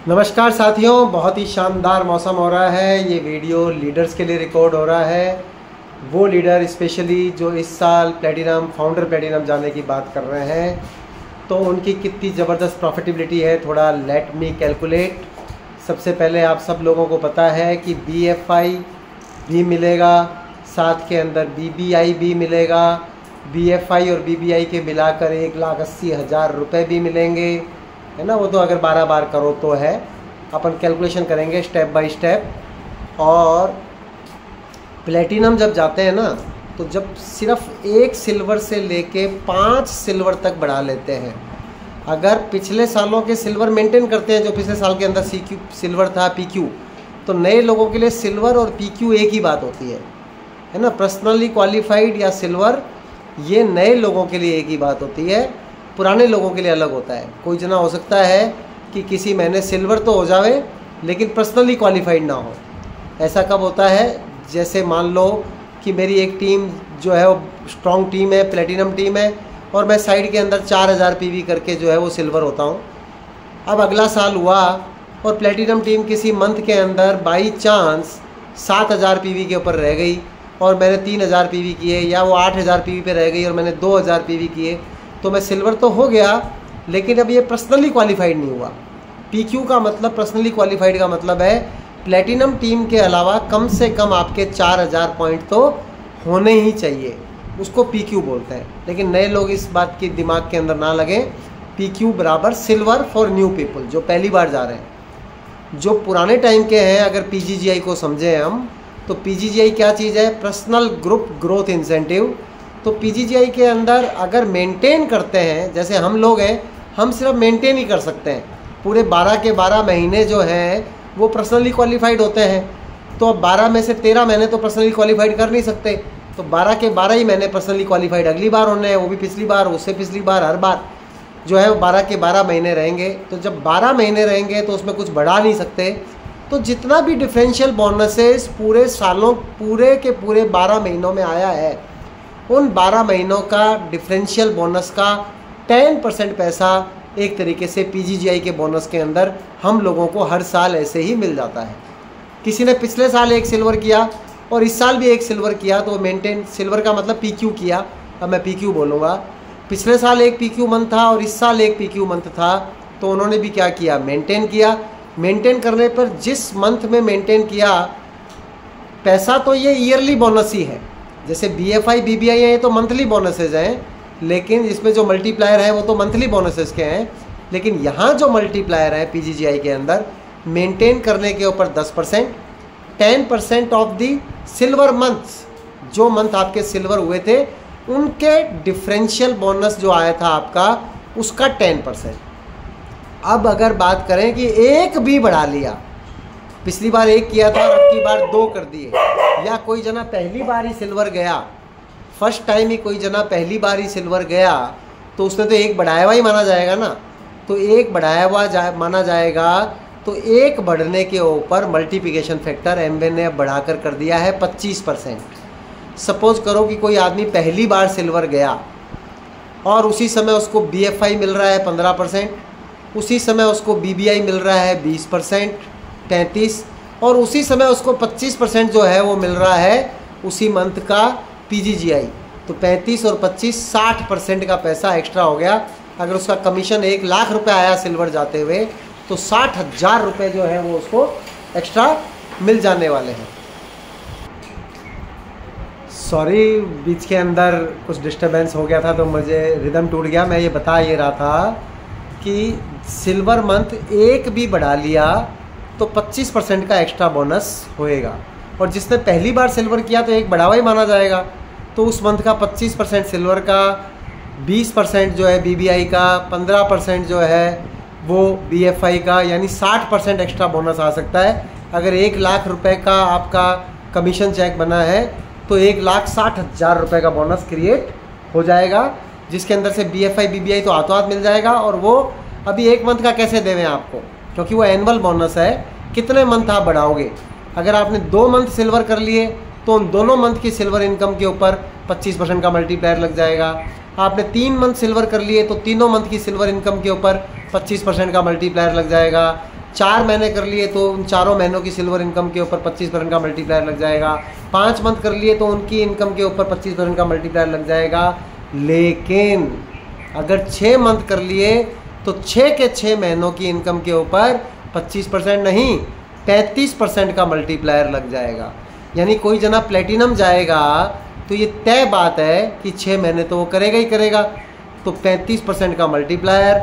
नमस्कार साथियों, बहुत ही शानदार मौसम हो रहा है। ये वीडियो लीडर्स के लिए रिकॉर्ड हो रहा है। वो लीडर स्पेशली जो इस साल प्लेटिनम फाउंडर प्लेटिनम जाने की बात कर रहे हैं, तो उनकी कितनी ज़बरदस्त प्रॉफिटेबिलिटी है थोड़ा लेट मी कैलकुलेट। सबसे पहले आप सब लोगों को पता है कि BFI भी मिलेगा, साथ के अंदर BBI भी मिलेगा। BFI और BBI के मिलाकर 1,80,000 रुपये भी मिलेंगे, है ना। वो तो अगर 12 बार करो तो है, अपन कैलकुलेशन करेंगे स्टेप बाय स्टेप। और प्लेटिनम जब जाते हैं ना, तो जब सिर्फ 1 सिल्वर से लेके 5 सिल्वर तक बढ़ा लेते हैं। अगर पिछले सालों के सिल्वर मेंटेन करते हैं, जो पिछले साल के अंदर CQ सिल्वर था, PQ, तो नए लोगों के लिए सिल्वर और PQ एक ही बात होती है ना। पर्सनली क्वालिफाइड या सिल्वर, ये नए लोगों के लिए एक ही बात होती है, पुराने लोगों के लिए अलग होता है। कोई जना हो सकता है कि किसी महीने सिल्वर तो हो जावे लेकिन पर्सनली क्वालिफाइड ना हो। ऐसा कब होता है? जैसे मान लो कि मेरी एक टीम जो है वो स्ट्रॉन्ग टीम है, प्लेटिनम टीम है, और मैं साइड के अंदर 4000 PV करके जो है वो सिल्वर होता हूँ। अब अगला साल हुआ और प्लेटिनम टीम किसी मंथ के अंदर बाई चांस 7000 PV के ऊपर रह गई और मैंने 3000 PV किए, या वो 8000 PV पे रह गई और मैंने 2000 PV किए, तो मैं सिल्वर तो हो गया लेकिन अब ये पर्सनली क्वालिफाइड नहीं हुआ। PQ का मतलब, पर्सनली क्वालिफाइड का मतलब है प्लेटिनम टीम के अलावा कम से कम आपके 4000 पॉइंट तो होने ही चाहिए, उसको PQ बोलते हैं। लेकिन नए लोग इस बात की दिमाग के अंदर ना लगे, PQ बराबर सिल्वर फॉर न्यू पीपल, जो पहली बार जा रहे हैं। जो पुराने टाइम के हैं, अगर PGGI को समझें हम, तो PGGI क्या चीज़ है? Personal group growth incentive. तो PGGI के अंदर अगर मेंटेन करते हैं, जैसे हम लोग हैं, हम सिर्फ मेंटेन ही कर सकते हैं। पूरे 12 के 12 महीने जो हैं वो पर्सनली क्वालिफाइड होते हैं। तो अब 12 में से 13 महीने तो पर्सनली क्वालिफाइड कर नहीं सकते, तो 12 के 12 ही महीने पर्सनली क्वालिफाइड अगली बार होने हैं, वो भी पिछली बार, उससे पिछली बार, हर बार जो है वो 12 के 12 महीने रहेंगे। तो जब 12 महीने रहेंगे तो उसमें कुछ बढ़ा नहीं सकते। तो जितना भी डिफरेंशियल बोनसेस पूरे सालों, पूरे के पूरे 12 महीनों में आया है, उन 12 महीनों का डिफरेंशियल बोनस का 10% पैसा एक तरीके से PGGI के बोनस के अंदर हम लोगों को हर साल ऐसे ही मिल जाता है। किसी ने पिछले साल 1 सिल्वर किया और इस साल भी 1 सिल्वर किया, तो मेंटेन, सिल्वर का मतलब PQ किया, अब मैं PQ बोलूँगा। पिछले साल 1 PQ मंथ था और इस साल 1 PQ मंथ था, तो उन्होंने भी क्या किया? मेंटेन किया। मेंटेन करने पर जिस मंथ में मेंटेन किया, पैसा तो ये ईयरली बोनस ही है। जैसे BFI BBI है, ये तो मंथली बोनसेज हैं, लेकिन इसमें जो मल्टीप्लायर है वो तो मंथली बोनसेस के हैं। लेकिन यहाँ जो मल्टीप्लायर है PGGI के अंदर, मेंटेन करने के ऊपर 10%, 10% ऑफ दी सिल्वर मंथ्स, जो मंथ आपके सिल्वर हुए थे उनके डिफरेंशियल बोनस जो आया था आपका, उसका 10%। अब अगर बात करें कि 1 भी बढ़ा लिया, पिछली बार 1 किया था और अब की बार 2 कर दिए, या कोई जना पहली बार ही सिल्वर गया, फर्स्ट टाइम ही कोई जना पहली बार ही सिल्वर गया, तो उसने तो 1 बढ़ाया हुआ ही माना जाएगा ना। तो 1 बढ़ाया हुआ माना जाएगा, तो 1 बढ़ने के ऊपर मल्टीप्लिकेशन फैक्टर एमवे ने बढ़ाकर कर दिया है 25%। सपोज करो कि कोई आदमी पहली बार सिल्वर गया और उसी समय उसको BFI मिल रहा है 15%, उसी समय उसको BBI मिल रहा है 20%, 33, और उसी समय उसको 25% जो है वो मिल रहा है उसी मंथ का PGGI। तो 35 और 25 60% का पैसा एक्स्ट्रा हो गया। अगर उसका कमीशन 1 लाख रुपए आया सिल्वर जाते हुए, तो 60,000 रुपये जो है वो उसको एक्स्ट्रा मिल जाने वाले हैं। सॉरी, बीच के अंदर कुछ डिस्टर्बेंस हो गया था तो मुझे रिदम टूट गया। मैं ये बता ये रहा था कि सिल्वर मंथ 1 भी बढ़ा लिया तो 25% का एक्स्ट्रा बोनस होएगा, और जिसने पहली बार सिल्वर किया तो 1 बढ़ावा ही माना जाएगा। तो उस मंथ का 25% सिल्वर का, 20% जो है BBI का, 15% जो है वो BFI का, यानी 60% एक्स्ट्रा बोनस आ सकता है। अगर 1 लाख रुपए का आपका कमीशन चेक बना है तो 1,60,000 रुपये का बोनस क्रिएट हो जाएगा, जिसके अंदर से BFI BBI तो हाथों हाथ मिल जाएगा। और वो अभी 1 मंथ का कैसे देवें आपको, क्योंकि वो एनुअल बोनस है। कितने मंथ आप बढ़ाओगे? अगर आपने 2 मंथ सिल्वर कर लिए तो उन दोनों मंथ की सिल्वर इनकम के ऊपर 25% का मल्टीप्लायर लग जाएगा। आपने 3 मंथ सिल्वर कर लिए तो तीनों मंथ की सिल्वर इनकम के ऊपर 25% का मल्टीप्लायर लग जाएगा। 4 महीने कर लिए तो उन चारों महीनों की सिल्वर इनकम के ऊपर 25% का मल्टीप्लायर लग जाएगा। 5 मंथ कर लिए तो उनकी इनकम के ऊपर 25% का मल्टीप्लायर लग जाएगा। लेकिन अगर 6 मंथ कर लिए तो 6 के 6 महीनों की इनकम के ऊपर 25% नहीं 35% का मल्टीप्लायर लग जाएगा। यानी कोई जना प्लेटिनम जाएगा तो ये तय बात है कि 6 महीने तो वो करेगा ही करेगा। तो 35% का मल्टीप्लायर,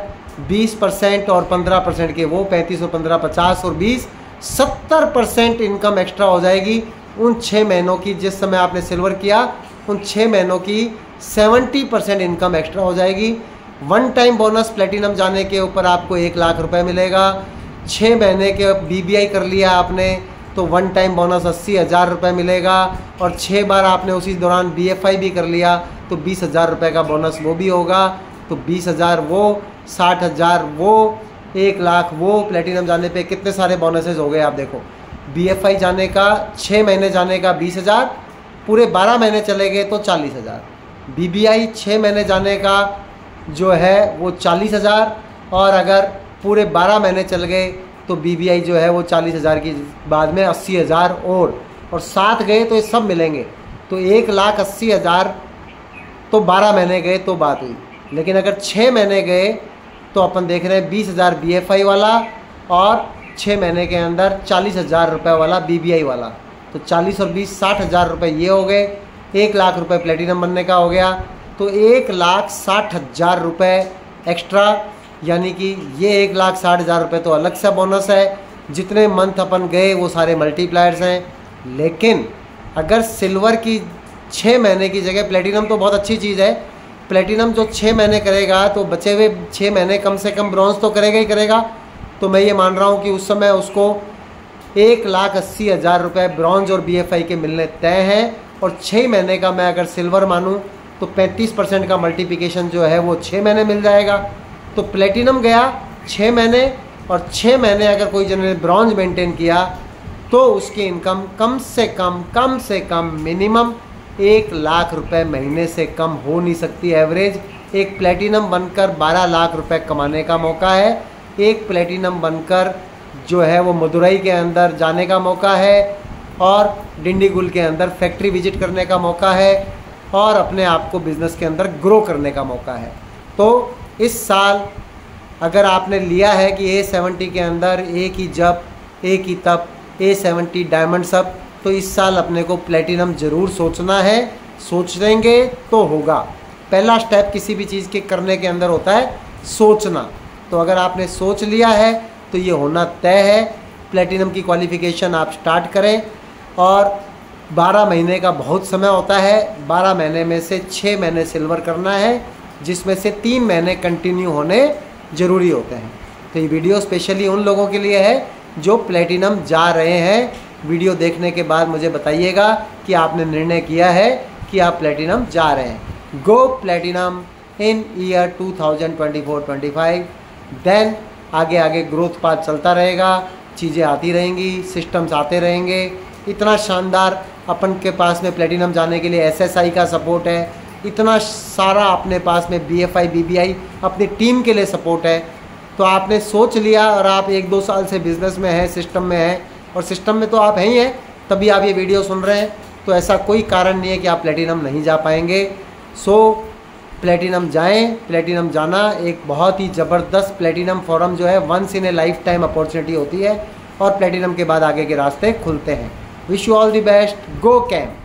20% और 15% के वो 35 और 15 50 और 20 70% इनकम एक्स्ट्रा हो जाएगी उन 6 महीनों की। जिस समय आपने सिल्वर किया उन 6 महीनों की 70% इनकम एक्स्ट्रा हो जाएगी। वन टाइम बोनस प्लेटिनम जाने के ऊपर आपको 1 लाख रुपए मिलेगा। 6 महीने के BBI कर लिया आपने तो वन टाइम बोनस 80,000 रुपये मिलेगा। और 6 बार आपने उसी दौरान BFI भी कर लिया तो 20,000 रुपये का बोनस वो भी होगा। तो 20,000 वो, 60,000 वो, 1 लाख वो। प्लेटिनम जाने पे कितने सारे बोनसेस हो गए आप देखो। BFI जाने का 6 महीने जाने का 20,000, पूरे 12 महीने चले गए तो 40,000। BBI 6 महीने जाने का जो है वो 40,000 और अगर पूरे 12 महीने चल गए तो BBI जो है वो 40,000 की बाद में 80,000 और साथ गए तो ये सब मिलेंगे। तो 1,80,000 तो 12 महीने गए तो बात हुई। लेकिन अगर 6 महीने गए तो अपन देख रहे हैं 20,000 BFI वाला और 6 महीने के अंदर 40,000 रुपये वाला BBI वाला। तो 40 और 20 60,000 रुपये ये हो गए। 1 लाख रुपये प्लेटिनम बनने का हो गया। तो 1,60,000 रुपये एक्स्ट्रा, यानी कि ये 1,60,000 रुपये तो अलग सा बोनस है। जितने मंथ अपन गए वो सारे मल्टीप्लायर्स हैं। लेकिन अगर सिल्वर की 6 महीने की जगह प्लेटिनम तो बहुत अच्छी चीज़ है। प्लेटिनम जो 6 महीने करेगा तो बचे हुए 6 महीने कम से कम ब्रॉन्ज तो करेगा ही करेगा। तो मैं ये मान रहा हूँ कि उस समय उसको 1,80,000 रुपये ब्रॉन्ज और BFI के मिलने तय हैं। और 6 महीने का मैं अगर सिल्वर मानूँ तो 35% का मल्टीप्लिकेशन जो है वो 6 महीने मिल जाएगा। तो प्लेटिनम गया 6 महीने और 6 महीने अगर कोई जन ने ब्रॉन्ज मेंटेन किया तो उसकी इनकम कम से कम मिनिमम 1 लाख रुपए महीने से कम हो नहीं सकती। एवरेज एक प्लेटिनम बनकर 12 लाख रुपए कमाने का मौका है। एक प्लेटिनम बनकर जो है वो मदुरई के अंदर जाने का मौका है और डिंडीगुल के अंदर फैक्ट्री विजिट करने का मौका है और अपने आप को बिज़नेस के अंदर ग्रो करने का मौका है। तो इस साल अगर आपने लिया है कि A70 के अंदर एक ही जब एक ही तब A70 डायमंड सब, तो इस साल अपने को प्लेटिनम ज़रूर सोचना है। सोच लेंगे तो होगा। पहला स्टेप किसी भी चीज़ के करने के अंदर होता है सोचना। तो अगर आपने सोच लिया है तो ये होना तय है। प्लेटिनम की क्वालिफ़िकेशन आप स्टार्ट करें और 12 महीने का बहुत समय होता है। 12 महीने में से 6 महीने सिल्वर करना है, जिसमें से 3 महीने कंटिन्यू होने ज़रूरी होते हैं। तो ये वीडियो स्पेशली उन लोगों के लिए है जो प्लेटिनम जा रहे हैं। वीडियो देखने के बाद मुझे बताइएगा कि आपने निर्णय किया है कि आप प्लेटिनम जा रहे हैं। गो प्लेटिनम इन ईयर 2024-25। देन आगे आगे ग्रोथ पाथ चलता रहेगा, चीज़ें आती रहेंगी, सिस्टम्स आते रहेंगे। इतना शानदार अपन के पास में प्लेटिनम जाने के लिए SSI का सपोर्ट है। इतना सारा अपने पास में BFI BBI अपनी टीम के लिए सपोर्ट है। तो आपने सोच लिया और आप 1-2 साल से बिज़नेस में हैं, सिस्टम में हैं और सिस्टम में तो आप हैं ही हैं, तभी आप ये वीडियो सुन रहे हैं। तो ऐसा कोई कारण नहीं है कि आप प्लेटिनम नहीं जा पाएंगे। सो प्लेटिनम जाएं। प्लेटिनम जाना एक बहुत ही ज़बरदस्त प्लेटिनम फोरम जो है once in a lifetime opportunity होती है और प्लेटिनम के बाद आगे के रास्ते खुलते हैं। Wish you all the best. Go camp.